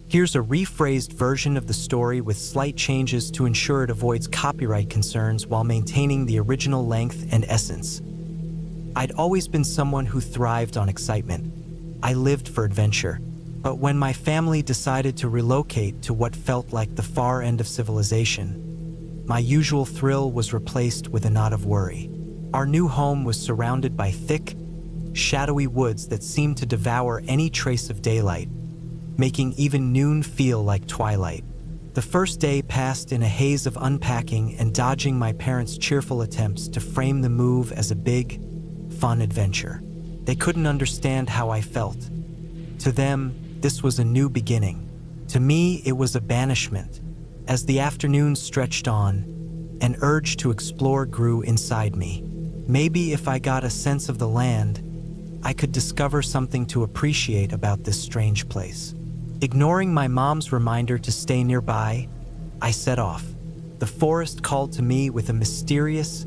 Here's a rephrased version of the story with slight changes to ensure it avoids copyright concerns while maintaining the original length and essence. I'd always been someone who thrived on excitement. I lived for adventure. But when my family decided to relocate to what felt like the far end of civilization, my usual thrill was replaced with a knot of worry. Our new home was surrounded by thick, shadowy woods that seemed to devour any trace of daylight, making even noon feel like twilight. The first day passed in a haze of unpacking and dodging my parents' cheerful attempts to frame the move as a big, fun adventure. They couldn't understand how I felt. To them, this was a new beginning. To me, it was a banishment. As the afternoons stretched on, an urge to explore grew inside me. Maybe if I got a sense of the land, I could discover something to appreciate about this strange place. Ignoring my mom's reminder to stay nearby, I set off. The forest called to me with a mysterious,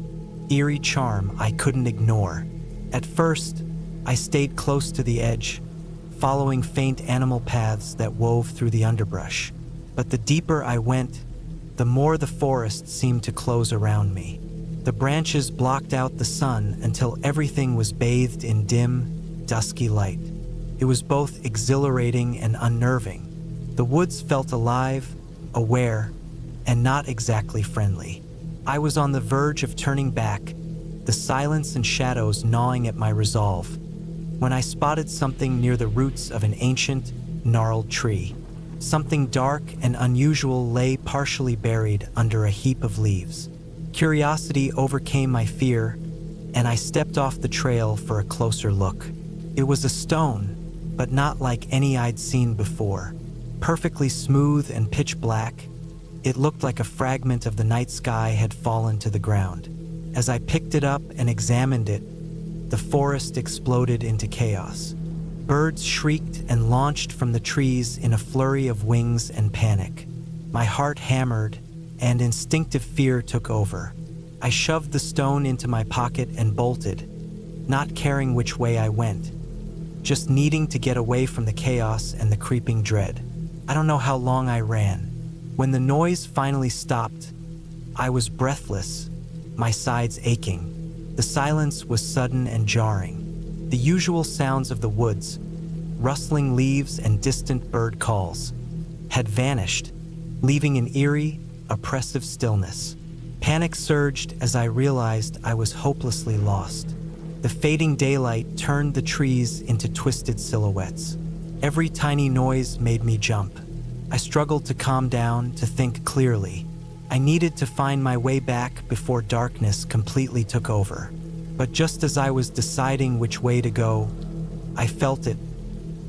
eerie charm I couldn't ignore. At first, I stayed close to the edge, following faint animal paths that wove through the underbrush. But the deeper I went, the more the forest seemed to close around me. The branches blocked out the sun until everything was bathed in dim, dusky light. It was both exhilarating and unnerving. The woods felt alive, aware, and not exactly friendly. I was on the verge of turning back, the silence and shadows gnawing at my resolve, when I spotted something near the roots of an ancient, gnarled tree. Something dark and unusual lay partially buried under a heap of leaves. Curiosity overcame my fear, and I stepped off the trail for a closer look. It was a stone, but not like any I'd seen before. Perfectly smooth and pitch black, it looked like a fragment of the night sky had fallen to the ground. As I picked it up and examined it, the forest exploded into chaos. Birds shrieked and launched from the trees in a flurry of wings and panic. My heart hammered, and instinctive fear took over. I shoved the stone into my pocket and bolted, not caring which way I went, just needing to get away from the chaos and the creeping dread. I don't know how long I ran. When the noise finally stopped, I was breathless, my sides aching. The silence was sudden and jarring. The usual sounds of the woods, rustling leaves and distant bird calls, had vanished, leaving an eerie, oppressive stillness. Panic surged as I realized I was hopelessly lost. The fading daylight turned the trees into twisted silhouettes. Every tiny noise made me jump. I struggled to calm down, to think clearly. I needed to find my way back before darkness completely took over. But just as I was deciding which way to go, I felt it,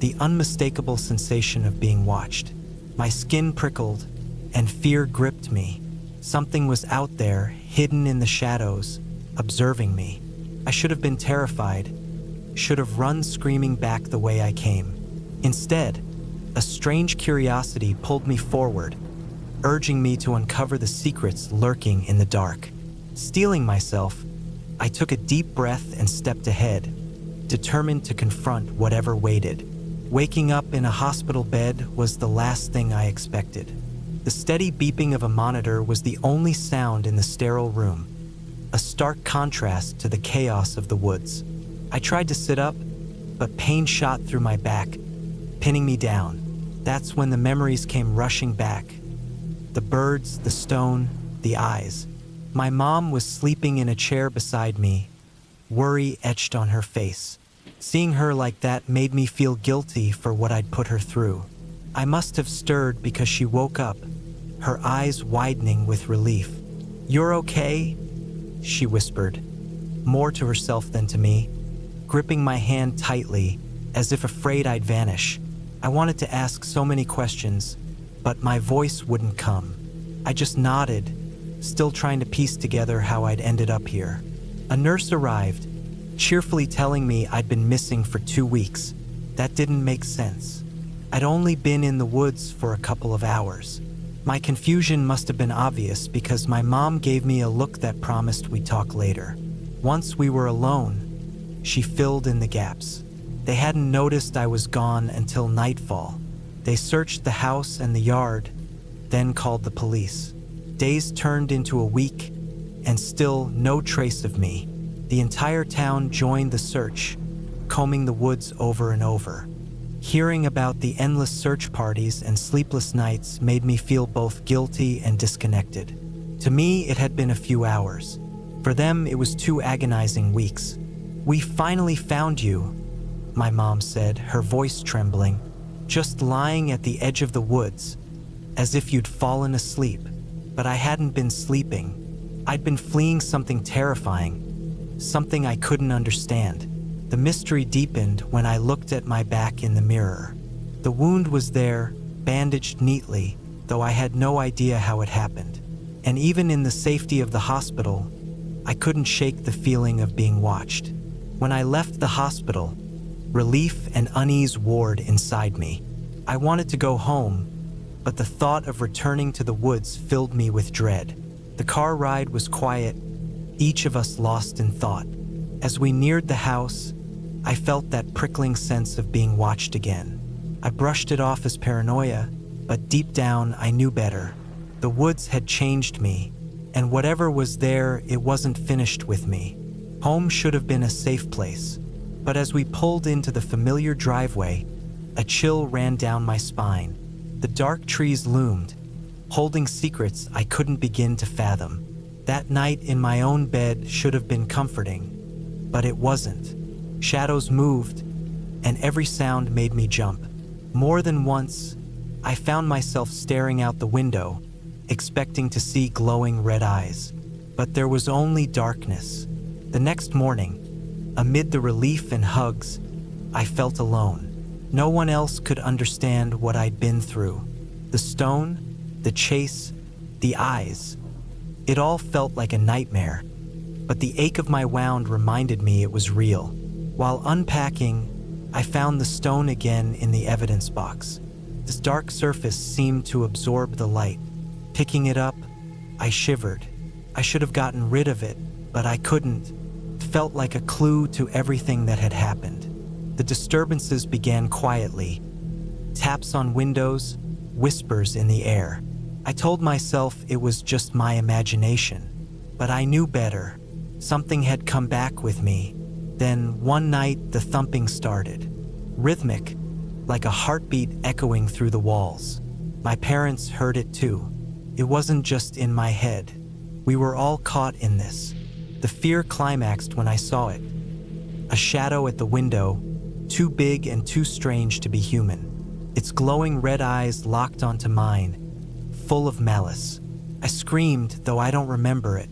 the unmistakable sensation of being watched. My skin prickled, and fear gripped me. Something was out there, hidden in the shadows, observing me. I should have been terrified, should have run screaming back the way I came. Instead, a strange curiosity pulled me forward, urging me to uncover the secrets lurking in the dark. Steeling myself, I took a deep breath and stepped ahead, determined to confront whatever waited. Waking up in a hospital bed was the last thing I expected. The steady beeping of a monitor was the only sound in the sterile room, a stark contrast to the chaos of the woods. I tried to sit up, but pain shot through my back, pinning me down. That's when the memories came rushing back. The birds, the stone, the eyes. My mom was sleeping in a chair beside me, worry etched on her face. Seeing her like that made me feel guilty for what I'd put her through. I must have stirred because she woke up, her eyes widening with relief. "You're okay?" she whispered, more to herself than to me, gripping my hand tightly, as if afraid I'd vanish. I wanted to ask so many questions, but my voice wouldn't come. I just nodded, still trying to piece together how I'd ended up here. A nurse arrived, cheerfully telling me I'd been missing for 2 weeks. That didn't make sense. I'd only been in the woods for a couple of hours. My confusion must have been obvious because my mom gave me a look that promised we'd talk later. Once we were alone, she filled in the gaps. They hadn't noticed I was gone until nightfall. They searched the house and the yard, then called the police. Days turned into a week, and still no trace of me. The entire town joined the search, combing the woods over and over. Hearing about the endless search parties and sleepless nights made me feel both guilty and disconnected. To me, it had been a few hours. For them, it was 2 agonizing weeks. "We finally found you," my mom said, her voice trembling. "Just lying at the edge of the woods, as if you'd fallen asleep." But I hadn't been sleeping. I'd been fleeing something terrifying, something I couldn't understand. The mystery deepened when I looked at my back in the mirror. The wound was there, bandaged neatly, though I had no idea how it happened. And even in the safety of the hospital, I couldn't shake the feeling of being watched. When I left the hospital, relief and unease warred inside me. I wanted to go home, but the thought of returning to the woods filled me with dread. The car ride was quiet, each of us lost in thought. As we neared the house, I felt that prickling sense of being watched again. I brushed it off as paranoia, but deep down I knew better. The woods had changed me, and whatever was there, it wasn't finished with me. Home should have been a safe place, but as we pulled into the familiar driveway, a chill ran down my spine. The dark trees loomed, holding secrets I couldn't begin to fathom. That night in my own bed should have been comforting, but it wasn't. Shadows moved, and every sound made me jump. More than once, I found myself staring out the window, expecting to see glowing red eyes. But there was only darkness. The next morning, amid the relief and hugs, I felt alone. No one else could understand what I'd been through. The stone, the chase, the eyes. It all felt like a nightmare, but the ache of my wound reminded me it was real. While unpacking, I found the stone again in the evidence box. This dark surface seemed to absorb the light. Picking it up, I shivered. I should have gotten rid of it, but I couldn't. It felt like a clue to everything that had happened. The disturbances began quietly. Taps on windows, whispers in the air. I told myself it was just my imagination, but I knew better. Something had come back with me. Then, one night, the thumping started. Rhythmic, like a heartbeat echoing through the walls. My parents heard it too. It wasn't just in my head. We were all caught in this. The fear climaxed when I saw it. A shadow at the window, too big and too strange to be human. Its glowing red eyes locked onto mine, full of malice. I screamed, though I don't remember it.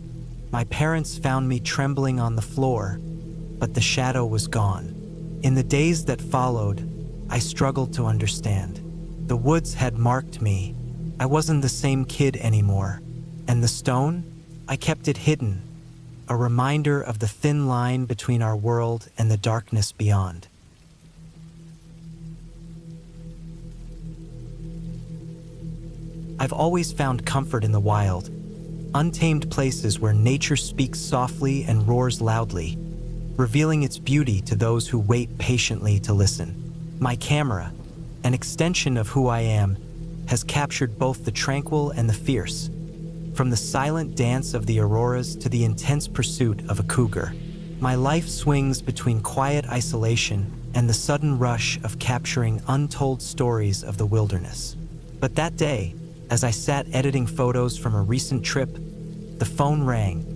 My parents found me trembling on the floor, but the shadow was gone. In the days that followed, I struggled to understand. The woods had marked me. I wasn't the same kid anymore. And the stone? I kept it hidden, a reminder of the thin line between our world and the darkness beyond. I've always found comfort in the wild, untamed places where nature speaks softly and roars loudly, revealing its beauty to those who wait patiently to listen. My camera, an extension of who I am, has captured both the tranquil and the fierce, from the silent dance of the auroras to the intense pursuit of a cougar. My life swings between quiet isolation and the sudden rush of capturing untold stories of the wilderness. But that day, as I sat editing photos from a recent trip, the phone rang,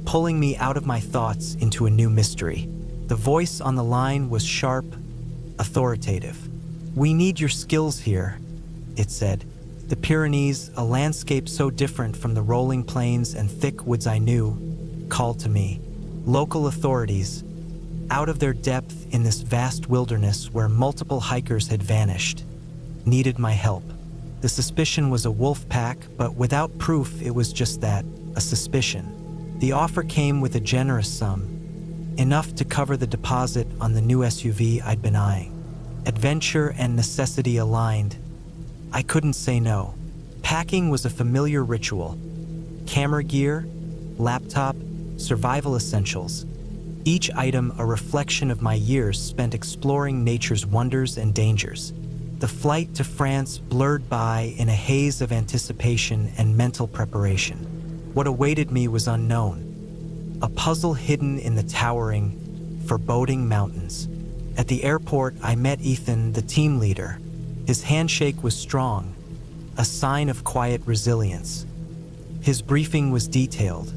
pulling me out of my thoughts into a new mystery. The voice on the line was sharp, authoritative. "We need your skills here," it said. The Pyrenees, a landscape so different from the rolling plains and thick woods I knew, called to me. Local authorities, out of their depth in this vast wilderness where multiple hikers had vanished, needed my help. The suspicion was a wolf pack, but without proof, it was just that, a suspicion. The offer came with a generous sum, enough to cover the deposit on the new SUV I'd been eyeing. Adventure and necessity aligned. I couldn't say no. Packing was a familiar ritual. Camera gear, laptop, survival essentials. Each item a reflection of my years spent exploring nature's wonders and dangers. The flight to France blurred by in a haze of anticipation and mental preparation. What awaited me was unknown, a puzzle hidden in the towering, foreboding mountains. At the airport, I met Ethan, the team leader. His handshake was strong, a sign of quiet resilience. His briefing was detailed.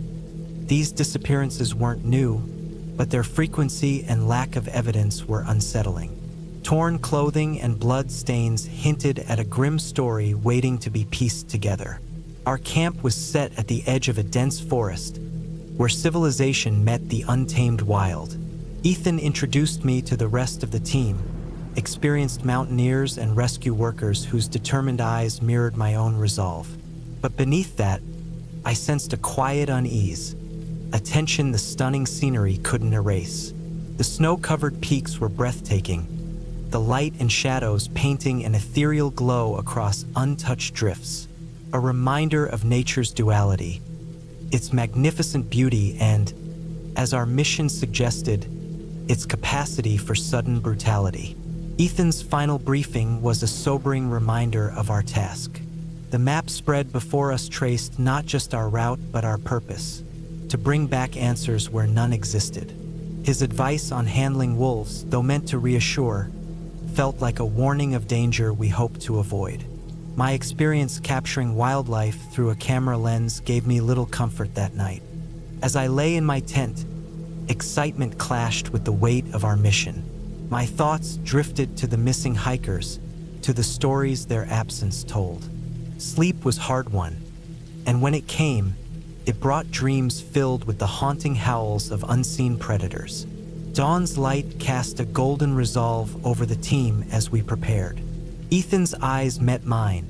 These disappearances weren't new, but their frequency and lack of evidence were unsettling. Torn clothing and blood stains hinted at a grim story waiting to be pieced together. Our camp was set at the edge of a dense forest, where civilization met the untamed wild. Ethan introduced me to the rest of the team, experienced mountaineers and rescue workers whose determined eyes mirrored my own resolve. But beneath that, I sensed a quiet unease, a tension the stunning scenery couldn't erase. The snow-covered peaks were breathtaking, the light and shadows painting an ethereal glow across untouched drifts, a reminder of nature's duality, its magnificent beauty and, as our mission suggested, its capacity for sudden brutality. Ethan's final briefing was a sobering reminder of our task. The map spread before us traced not just our route but our purpose, to bring back answers where none existed. His advice on handling wolves, though meant to reassure, felt like a warning of danger we hoped to avoid. My experience capturing wildlife through a camera lens gave me little comfort that night. As I lay in my tent, excitement clashed with the weight of our mission. My thoughts drifted to the missing hikers, to the stories their absence told. Sleep was hard-won, and when it came, it brought dreams filled with the haunting howls of unseen predators. Dawn's light cast a golden resolve over the team as we prepared. Ethan's eyes met mine,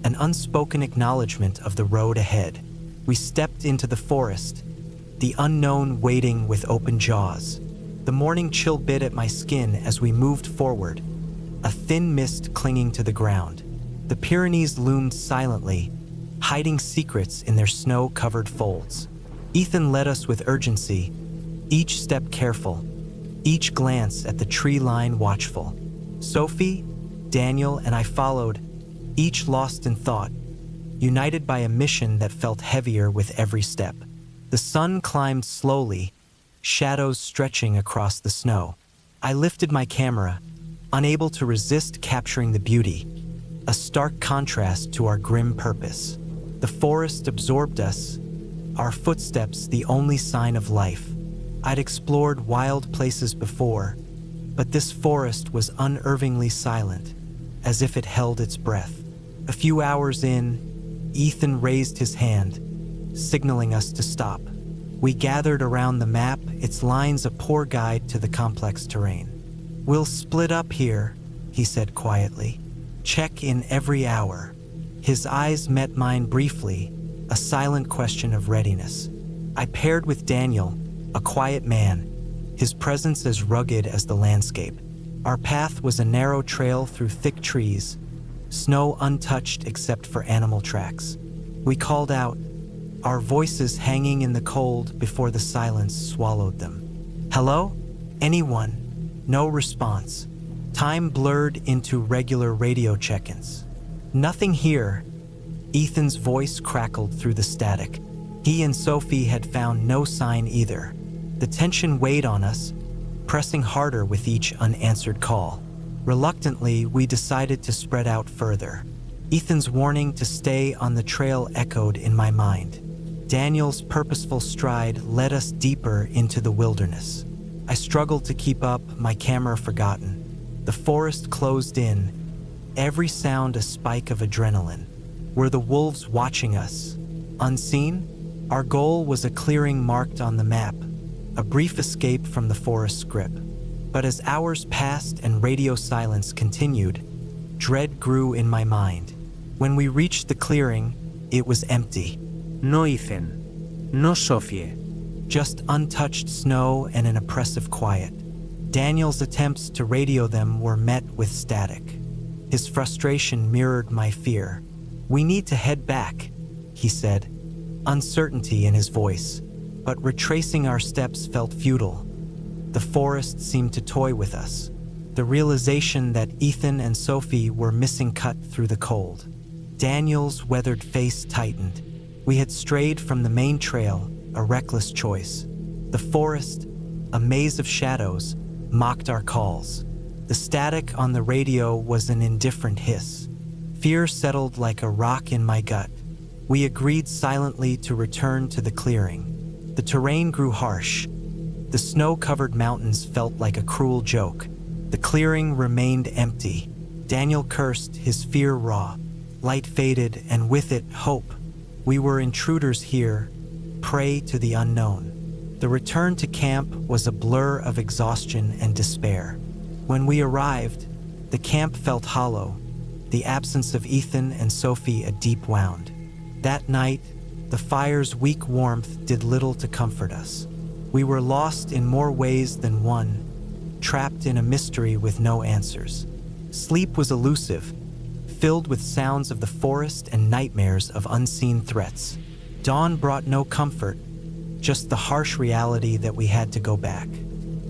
an unspoken acknowledgement of the road ahead. We stepped into the forest, the unknown waiting with open jaws. The morning chill bit at my skin as we moved forward, a thin mist clinging to the ground. The Pyrenees loomed silently, hiding secrets in their snow-covered folds. Ethan led us with urgency, each step careful, each glance at the tree line watchful. Sophie, Daniel, and I followed, each lost in thought, united by a mission that felt heavier with every step. The sun climbed slowly, shadows stretching across the snow. I lifted my camera, unable to resist capturing the beauty, a stark contrast to our grim purpose. The forest absorbed us, our footsteps the only sign of life. I'd explored wild places before, but this forest was unervingly silent, as if it held its breath. A few hours in, Ethan raised his hand, signaling us to stop. We gathered around the map, its lines a poor guide to the complex terrain. "We'll split up here," he said quietly. "Check in every hour." His eyes met mine briefly, a silent question of readiness. I paired with Daniel, a quiet man, his presence as rugged as the landscape. Our path was a narrow trail through thick trees, snow untouched except for animal tracks. We called out, our voices hanging in the cold before the silence swallowed them. "Hello? Anyone?" No response. Time blurred into regular radio check-ins. "Nothing here." Ethan's voice crackled through the static. He and Sophie had found no sign either. The tension weighed on us, pressing harder with each unanswered call. Reluctantly, we decided to spread out further. Ethan's warning to stay on the trail echoed in my mind. Daniel's purposeful stride led us deeper into the wilderness. I struggled to keep up, my camera forgotten. The forest closed in, every sound a spike of adrenaline. Were the wolves watching us? Unseen? Our goal was a clearing marked on the map, a brief escape from the forest's grip. But as hours passed and radio silence continued, dread grew in my mind. When we reached the clearing, it was empty. No Ethan. No Sophie. Just untouched snow and an oppressive quiet. Daniel's attempts to radio them were met with static. His frustration mirrored my fear. "We need to head back," he said, uncertainty in his voice. But retracing our steps felt futile. The forest seemed to toy with us. the realization that Ethan and Sophie were missing cut through the cold. Daniel's weathered face tightened. We had strayed from the main trail, a reckless choice. The forest, a maze of shadows, mocked our calls. The static on the radio was an indifferent hiss. Fear settled like a rock in my gut. We agreed silently to return to the clearing. The terrain grew harsh. The snow-covered mountains felt like a cruel joke. The clearing remained empty. Daniel cursed, his fear raw. Light faded, and with it, hope. We were intruders here, prey to the unknown. The return to camp was a blur of exhaustion and despair. When we arrived, the camp felt hollow, the absence of Ethan and Sophie a deep wound. That night, the fire's weak warmth did little to comfort us. We were lost in more ways than one, trapped in a mystery with no answers. Sleep was elusive, filled with sounds of the forest and nightmares of unseen threats. Dawn brought no comfort, just the harsh reality that we had to go back.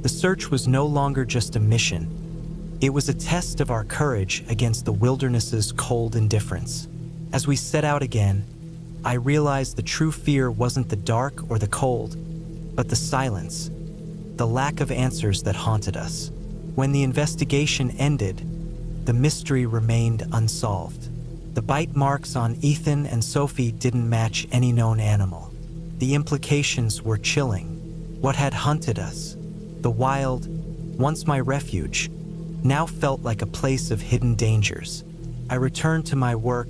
The search was no longer just a mission. It was a test of our courage against the wilderness's cold indifference. As we set out again, I realized the true fear wasn't the dark or the cold, but the silence, the lack of answers that haunted us. When the investigation ended, the mystery remained unsolved. The bite marks on Ethan and Sophie didn't match any known animal. The implications were chilling. What had hunted us, the wild, once my refuge, now felt like a place of hidden dangers. I returned to my work,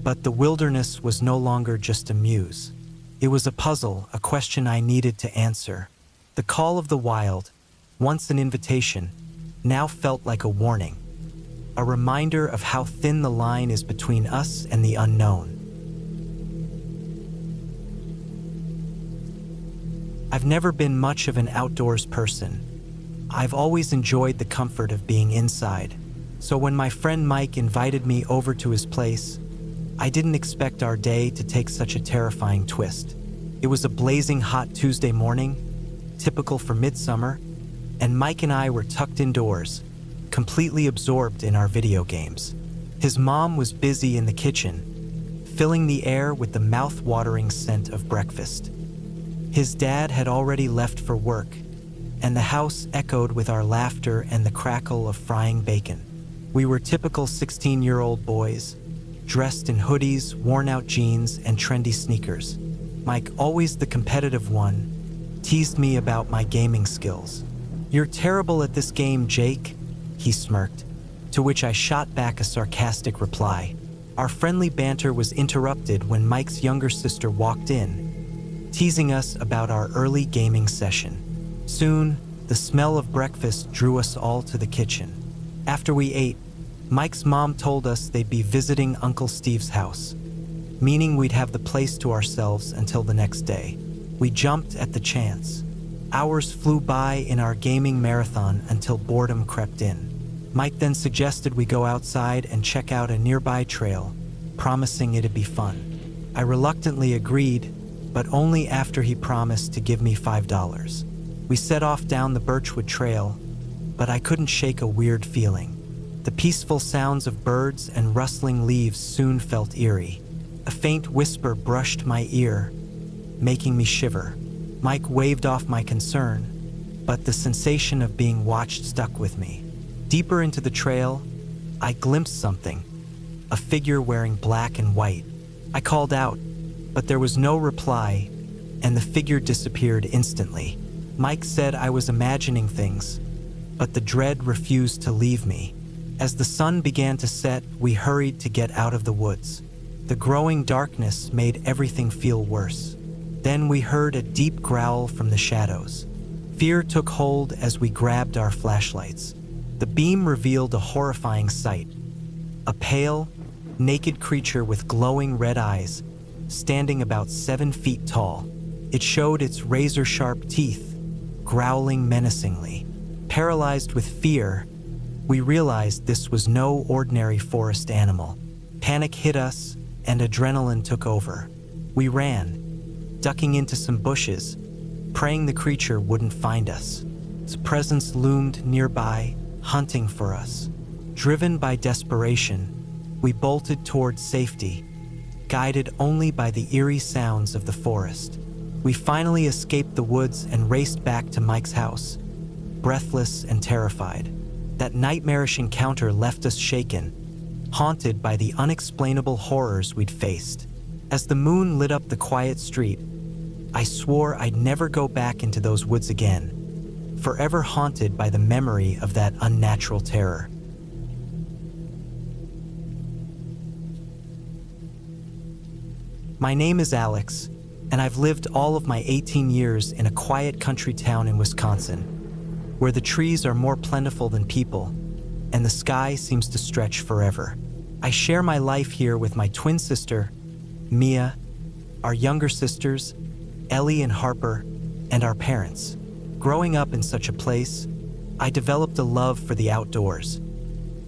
but the wilderness was no longer just a muse. It was a puzzle, a question I needed to answer. The call of the wild, once an invitation, now felt like a warning, a reminder of how thin the line is between us and the unknown. I've never been much of an outdoors person. I've always enjoyed the comfort of being inside. So when my friend Mike invited me over to his place, I didn't expect our day to take such a terrifying twist. It was a blazing hot Tuesday morning, typical for midsummer, and Mike and I were tucked indoors, completely absorbed in our video games. His mom was busy in the kitchen, filling the air with the mouth-watering scent of breakfast. His dad had already left for work, and the house echoed with our laughter and the crackle of frying bacon. We were typical 16-year-old boys, dressed in hoodies, worn-out jeans, and trendy sneakers. Mike, always the competitive one, teased me about my gaming skills. "You're terrible at this game, Jake," he smirked, to which I shot back a sarcastic reply. Our friendly banter was interrupted when Mike's younger sister walked in, teasing us about our early gaming session. Soon, the smell of breakfast drew us all to the kitchen. After we ate, Mike's mom told us they'd be visiting Uncle Steve's house, meaning we'd have the place to ourselves until the next day. We jumped at the chance. Hours flew by in our gaming marathon until boredom crept in. Mike then suggested we go outside and check out a nearby trail, promising it'd be fun. I reluctantly agreed, but only after he promised to give me $5. We set off down the Birchwood Trail, but I couldn't shake a weird feeling. The peaceful sounds of birds and rustling leaves soon felt eerie. A faint whisper brushed my ear, making me shiver. Mike waved off my concern, but the sensation of being watched stuck with me. Deeper into the trail, I glimpsed something, a figure wearing black and white. I called out, but there was no reply, and the figure disappeared instantly. Mike said I was imagining things, but the dread refused to leave me. As the sun began to set, we hurried to get out of the woods. The growing darkness made everything feel worse. Then we heard a deep growl from the shadows. Fear took hold as we grabbed our flashlights. The beam revealed a horrifying sight. A pale, naked creature with glowing red eyes, standing about 7 feet tall. It showed its razor-sharp teeth, growling menacingly. Paralyzed with fear, we realized this was no ordinary forest animal. Panic hit us, and adrenaline took over. We ran, ducking into some bushes, praying the creature wouldn't find us. Its presence loomed nearby, hunting for us. Driven by desperation, we bolted towards safety, guided only by the eerie sounds of the forest. We finally escaped the woods and raced back to Mike's house, breathless and terrified. That nightmarish encounter left us shaken, haunted by the unexplainable horrors we'd faced. As the moon lit up the quiet street, I swore I'd never go back into those woods again, forever haunted by the memory of that unnatural terror. My name is Alex, and I've lived all of my 18 years in a quiet country town in Wisconsin, where the trees are more plentiful than people, and the sky seems to stretch forever. I share my life here with my twin sister, Mia, our younger sisters, Ellie and Harper, and our parents. Growing up in such a place, I developed a love for the outdoors.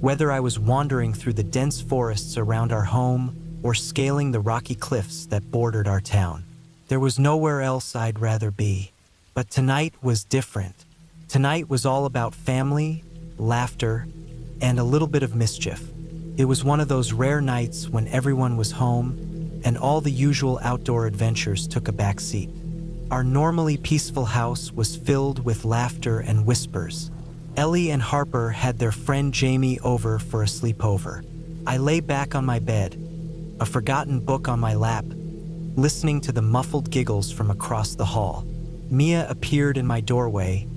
Whether I was wandering through the dense forests around our home or scaling the rocky cliffs that bordered our town, there was nowhere else I'd rather be. But tonight was different. Tonight was all about family, laughter, and a little bit of mischief. It was one of those rare nights when everyone was home and all the usual outdoor adventures took a back seat. Our normally peaceful house was filled with laughter and whispers. Ellie and Harper had their friend Jamie over for a sleepover. I lay back on my bed, a forgotten book on my lap, listening to the muffled giggles from across the hall. Mia appeared in my doorway,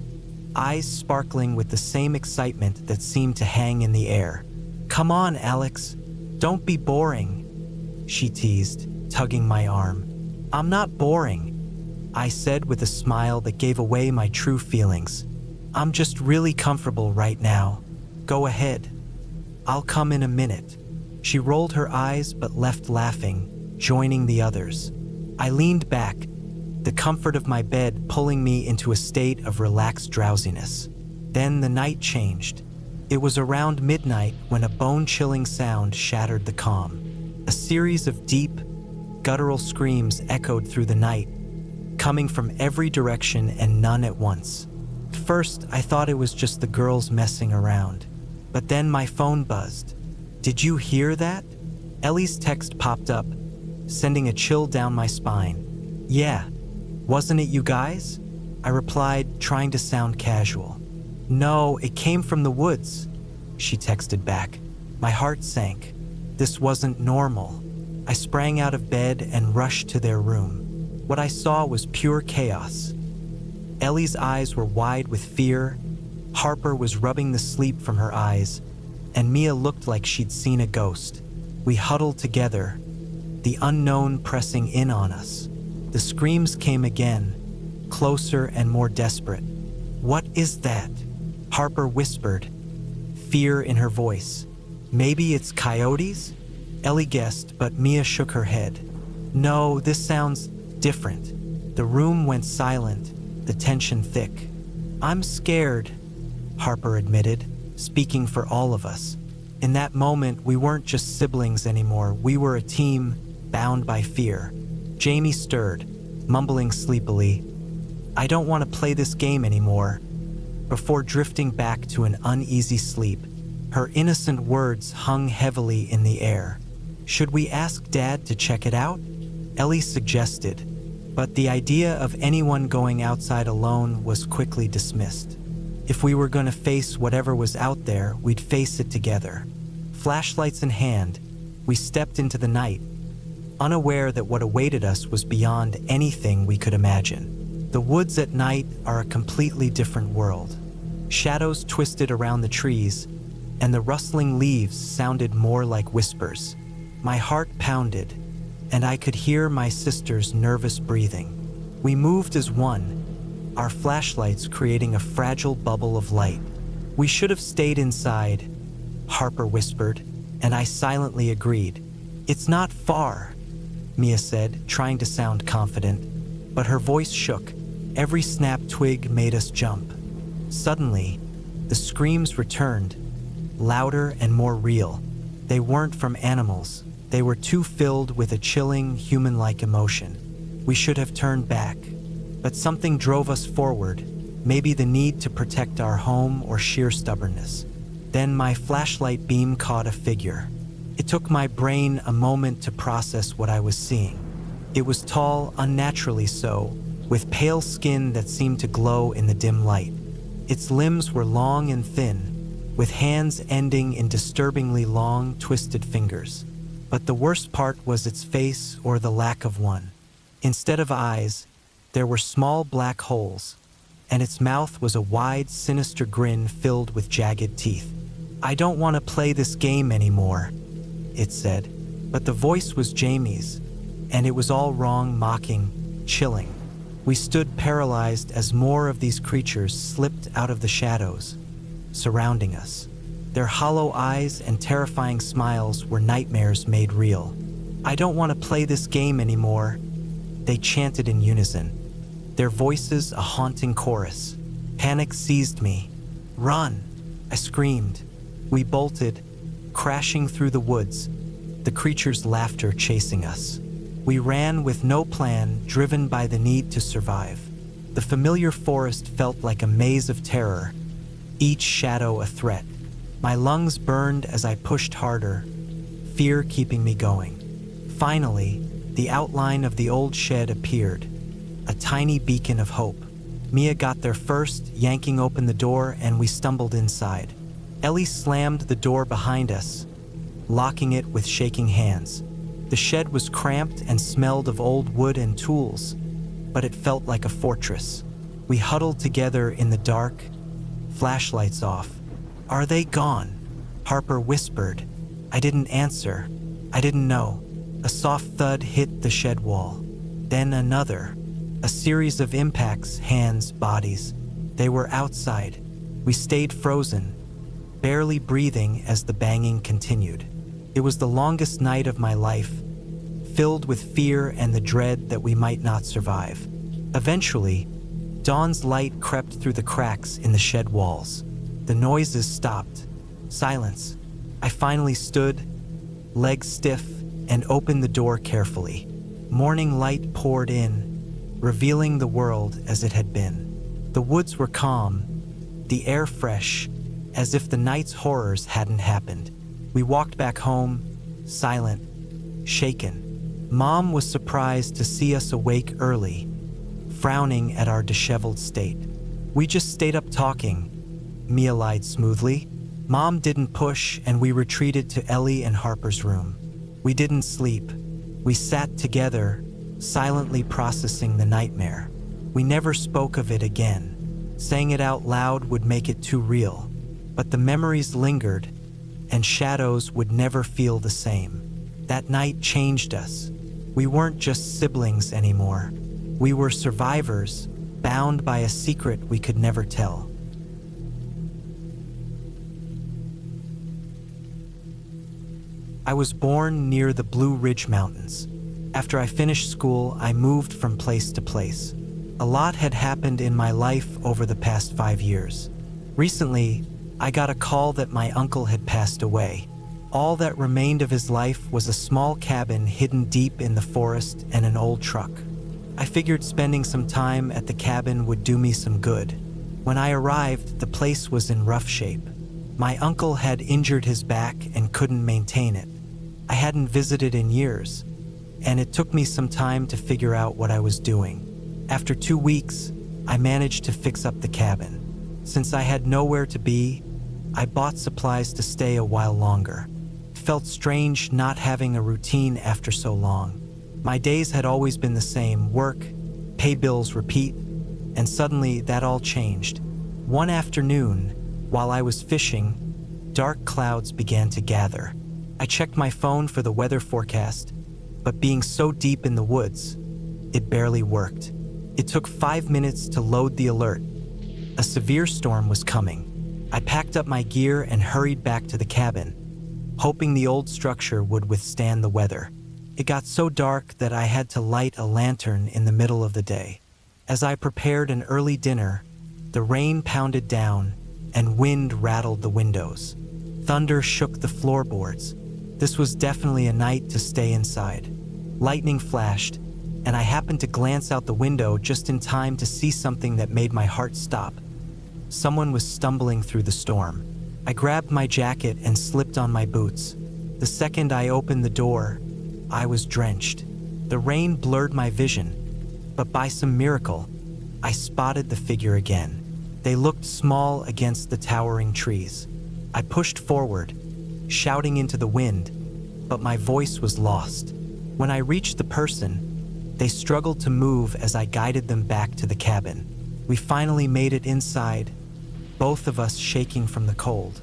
eyes sparkling with the same excitement that seemed to hang in the air. "Come on, Alex, don't be boring," she teased, tugging my arm. "I'm not boring," I said with a smile that gave away my true feelings. "I'm just really comfortable right now. Go ahead. I'll come in a minute." She rolled her eyes but left laughing, joining the others. I leaned back, the comfort of my bed pulling me into a state of relaxed drowsiness. Then the night changed. It was around midnight when a bone-chilling sound shattered the calm. A series of deep, guttural screams echoed through the night, coming from every direction and none at once. First, I thought it was just the girls messing around. But then my phone buzzed. "Did you hear that?" Ellie's text popped up, sending a chill down my spine. "Yeah, wasn't it you guys?" I replied, trying to sound casual. "No, it came from the woods," she texted back. My heart sank. This wasn't normal. I sprang out of bed and rushed to their room. What I saw was pure chaos. Ellie's eyes were wide with fear, Harper was rubbing the sleep from her eyes, and Mia looked like she'd seen a ghost. We huddled together, the unknown pressing in on us. The screams came again, closer and more desperate. "What is that?" Harper whispered, fear in her voice. "Maybe it's coyotes?" Ellie guessed, but Mia shook her head. "No, this sounds different." The room went silent, the tension thick. "I'm scared," Harper admitted, speaking for all of us. In that moment, we weren't just siblings anymore. We were a team bound by fear. Jamie stirred, mumbling sleepily, "I don't want to play this game anymore," before drifting back to an uneasy sleep. Her innocent words hung heavily in the air. "Should we ask Dad to check it out?" Ellie suggested, but the idea of anyone going outside alone was quickly dismissed. If we were going to face whatever was out there, we'd face it together. Flashlights in hand, we stepped into the night, unaware that what awaited us was beyond anything we could imagine. The woods at night are a completely different world. Shadows twisted around the trees, and the rustling leaves sounded more like whispers. My heart pounded, and I could hear my sister's nervous breathing. We moved as one, our flashlights creating a fragile bubble of light. "We should have stayed inside," Harper whispered, and I silently agreed. "It's not far," Mia said, trying to sound confident, but her voice shook. Every snap twig made us jump. Suddenly, the screams returned, louder and more real. They weren't from animals. They were too filled with a chilling, human-like emotion. We should have turned back, but something drove us forward, maybe the need to protect our home or sheer stubbornness. Then my flashlight beam caught a figure. It took my brain a moment to process what I was seeing. It was tall, unnaturally so, with pale skin that seemed to glow in the dim light. Its limbs were long and thin, with hands ending in disturbingly long, twisted fingers. But the worst part was its face, or the lack of one. Instead of eyes, there were small black holes, and its mouth was a wide, sinister grin filled with jagged teeth. "I don't want to play this game anymore," it said. But the voice was Jamie's, and it was all wrong, mocking, chilling. We stood paralyzed as more of these creatures slipped out of the shadows, surrounding us. Their hollow eyes and terrifying smiles were nightmares made real. "I don't want to play this game anymore," they chanted in unison, their voices a haunting chorus. Panic seized me. "Run!" I screamed. We bolted, crashing through the woods, the creature's laughter chasing us. We ran with no plan, driven by the need to survive. The familiar forest felt like a maze of terror, each shadow a threat. My lungs burned as I pushed harder, fear keeping me going. Finally, the outline of the old shed appeared, a tiny beacon of hope. Mia got there first, yanking open the door, and we stumbled inside. Ellie slammed the door behind us, locking it with shaking hands. The shed was cramped and smelled of old wood and tools, but it felt like a fortress. We huddled together in the dark, flashlights off. "Are they gone?" Harper whispered. I didn't answer. I didn't know. A soft thud hit the shed wall. Then another. A series of impacts, hands, bodies. They were outside. We stayed frozen, barely breathing as the banging continued. It was the longest night of my life, filled with fear and the dread that we might not survive. Eventually, dawn's light crept through the cracks in the shed walls. The noises stopped. Silence. I finally stood, legs stiff, and opened the door carefully. Morning light poured in, revealing the world as it had been. The woods were calm, the air fresh, as if the night's horrors hadn't happened. We walked back home, silent, shaken. Mom was surprised to see us awake early, frowning at our disheveled state. "We just stayed up talking," Mia lied smoothly. Mom didn't push, and we retreated to Ellie and Harper's room. We didn't sleep. We sat together, silently processing the nightmare. We never spoke of it again. Saying it out loud would make it too real. But the memories lingered, and shadows would never feel the same. That night changed us. We weren't just siblings anymore. We were survivors, bound by a secret we could never tell. I was born near the Blue Ridge Mountains. After I finished school, I moved from place to place. A lot had happened in my life over the past 5 years. Recently, I got a call that my uncle had passed away. All that remained of his life was a small cabin hidden deep in the forest and an old truck. I figured spending some time at the cabin would do me some good. When I arrived, the place was in rough shape. My uncle had injured his back and couldn't maintain it. I hadn't visited in years, and it took me some time to figure out what I was doing. After 2 weeks, I managed to fix up the cabin. Since I had nowhere to be, I bought supplies to stay a while longer. It felt strange not having a routine after so long. My days had always been the same: work, pay bills, repeat, and suddenly that all changed. One afternoon, while I was fishing, dark clouds began to gather. I checked my phone for the weather forecast, but being so deep in the woods, it barely worked. It took 5 minutes to load the alert. A severe storm was coming. I packed up my gear and hurried back to the cabin, hoping the old structure would withstand the weather. It got so dark that I had to light a lantern in the middle of the day. As I prepared an early dinner, the rain pounded down and wind rattled the windows. Thunder shook the floorboards. This was definitely a night to stay inside. Lightning flashed, and I happened to glance out the window just in time to see something that made my heart stop. Someone was stumbling through the storm. I grabbed my jacket and slipped on my boots. The second I opened the door, I was drenched. The rain blurred my vision, but by some miracle, I spotted the figure again. They looked small against the towering trees. I pushed forward, shouting into the wind, but my voice was lost. When I reached the person, they struggled to move as I guided them back to the cabin. We finally made it inside, both of us shaking from the cold.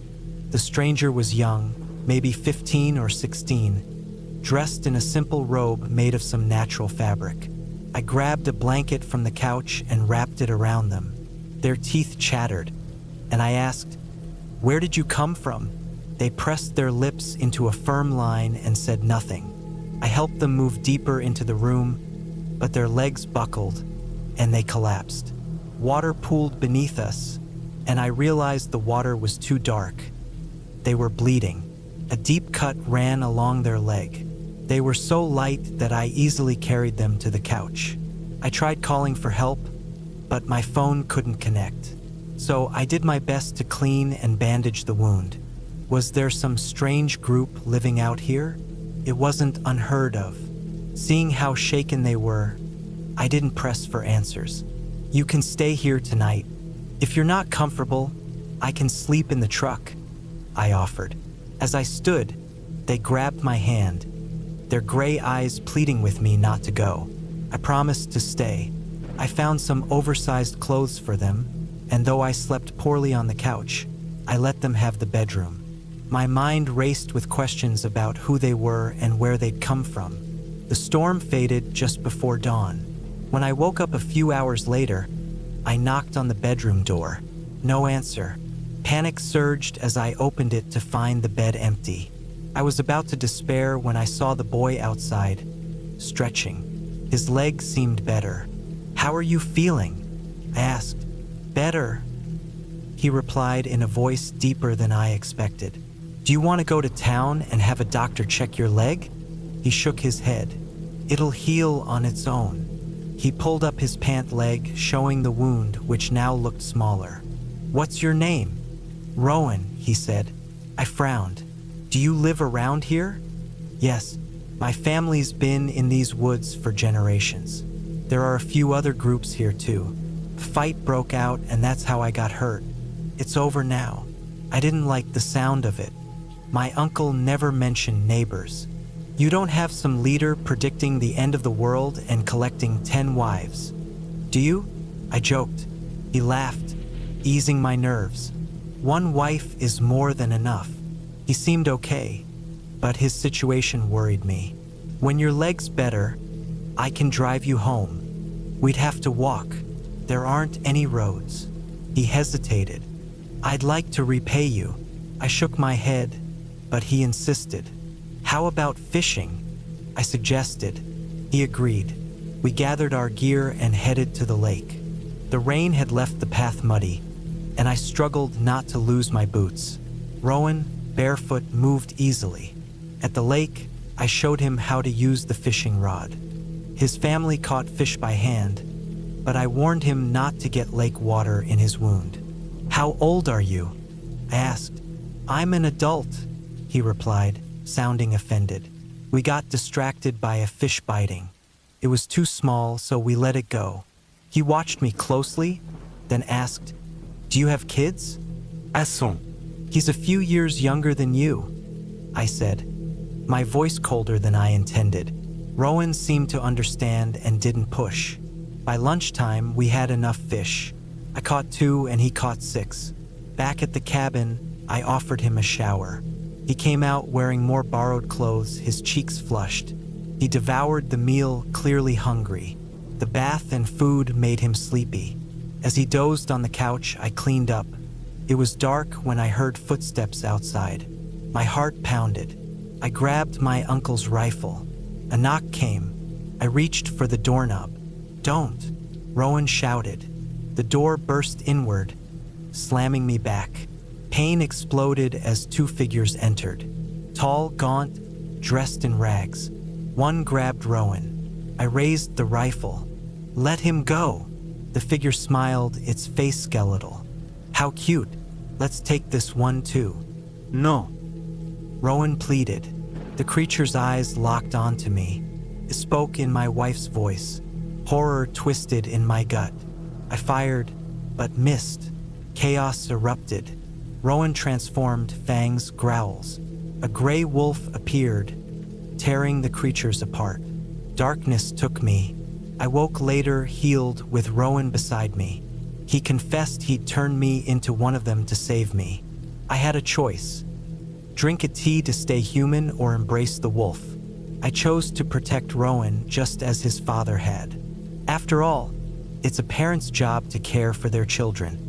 The stranger was young, maybe 15 or 16, dressed in a simple robe made of some natural fabric. I grabbed a blanket from the couch and wrapped it around them. Their teeth chattered, and I asked, "Where did you come from?" They pressed their lips into a firm line and said nothing. I helped them move deeper into the room, but their legs buckled, and they collapsed. Water pooled beneath us, and I realized the water was too dark. They were bleeding. A deep cut ran along their leg. They were so light that I easily carried them to the couch. I tried calling for help, but my phone couldn't connect. So I did my best to clean and bandage the wound. Was there some strange group living out here? It wasn't unheard of. Seeing how shaken they were, I didn't press for answers. "You can stay here tonight. If you're not comfortable, I can sleep in the truck," I offered. As I stood, they grabbed my hand, their gray eyes pleading with me not to go. I promised to stay. I found some oversized clothes for them, and though I slept poorly on the couch, I let them have the bedroom. My mind raced with questions about who they were and where they'd come from. The storm faded just before dawn. When I woke up a few hours later, I knocked on the bedroom door. No answer. Panic surged as I opened it to find the bed empty. I was about to despair when I saw the boy outside, stretching. His legs seemed better. "How are you feeling?" I asked. "Better," he replied in a voice deeper than I expected. "Do you want to go to town and have a doctor check your leg?" He shook his head. "It'll heal on its own." He pulled up his pant leg, showing the wound, which now looked smaller. "What's your name?" "Rowan," he said. I frowned. "Do you live around here?" "Yes. My family's been in these woods for generations. There are a few other groups here too. A fight broke out and that's how I got hurt. It's over now." I didn't like the sound of it. My uncle never mentioned neighbors. "You don't have some leader predicting the end of the world and collecting 10 wives, do you?" I joked. He laughed, easing my nerves. "One wife is more than enough." He seemed okay, but his situation worried me. "When your leg's better, I can drive you home. We'd have to walk. There aren't any roads." He hesitated. "I'd like to repay you." I shook my head, but he insisted. "How about fishing?" I suggested. He agreed. We gathered our gear and headed to the lake. The rain had left the path muddy, and I struggled not to lose my boots. Rowan, barefoot, moved easily. At the lake, I showed him how to use the fishing rod. His family caught fish by hand, but I warned him not to get lake water in his wound. "How old are you?" I asked. "I'm an adult," he replied, sounding offended. We got distracted by a fish biting. It was too small, so we let it go. He watched me closely, then asked, "Do you have kids?" "Asson." "He's a few years younger than you," I said, my voice colder than I intended. Rowan seemed to understand and didn't push. By lunchtime, we had enough fish. I caught 2 and he caught 6. Back at the cabin, I offered him a shower. He came out wearing more borrowed clothes, his cheeks flushed. He devoured the meal, clearly hungry. The bath and food made him sleepy. As he dozed on the couch, I cleaned up. It was dark when I heard footsteps outside. My heart pounded. I grabbed my uncle's rifle. A knock came. I reached for the doorknob. "Don't!" Rowan shouted. The door burst inward, slamming me back. Pain exploded as 2 figures entered. Tall, gaunt, dressed in rags. One grabbed Rowan. I raised the rifle. "Let him go." The figure smiled, its face skeletal. "How cute." Let's take this one too. No. Rowan pleaded. The creature's eyes locked onto me. It spoke in my wife's voice. Horror twisted in my gut. I fired, but missed. Chaos erupted. Rowan transformed, fangs, growls. A gray wolf appeared, tearing the creatures apart. Darkness took me. I woke later, healed, with Rowan beside me. He confessed he'd turned me into one of them to save me. I had a choice. Drink a tea to stay human or embrace the wolf. I chose to protect Rowan just as his father had. After all, it's a parent's job to care for their children.